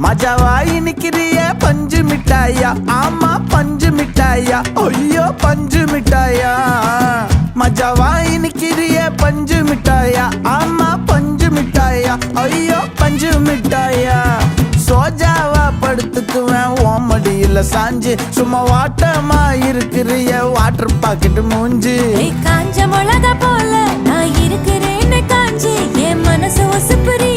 மஜாவாய் நிக்கிறிய பஞ்சு மிட்டாயா, ஆமா பஞ்சு மிட்டாயா, ஐயோ பஞ்சு மிட்டாயா. மஜாவாய் நிக்கிறிய பஞ்சு மிட்டாயா, ஆமா பஞ்சு மிட்டாயா, ஐயோ பஞ்சு மிட்டாயா. சோஜாவா படுத்துக்குவேன் ஓமடியில சாஞ்சு, சும்மா வாட்டமா இருக்கிறிய வாட்டர் பாக்கெட் மூஞ்சு. காஞ்ச மிளகா போல நான் இருக்கிறேன்னு காஞ்சி என் மனசு ஒசுப்புறி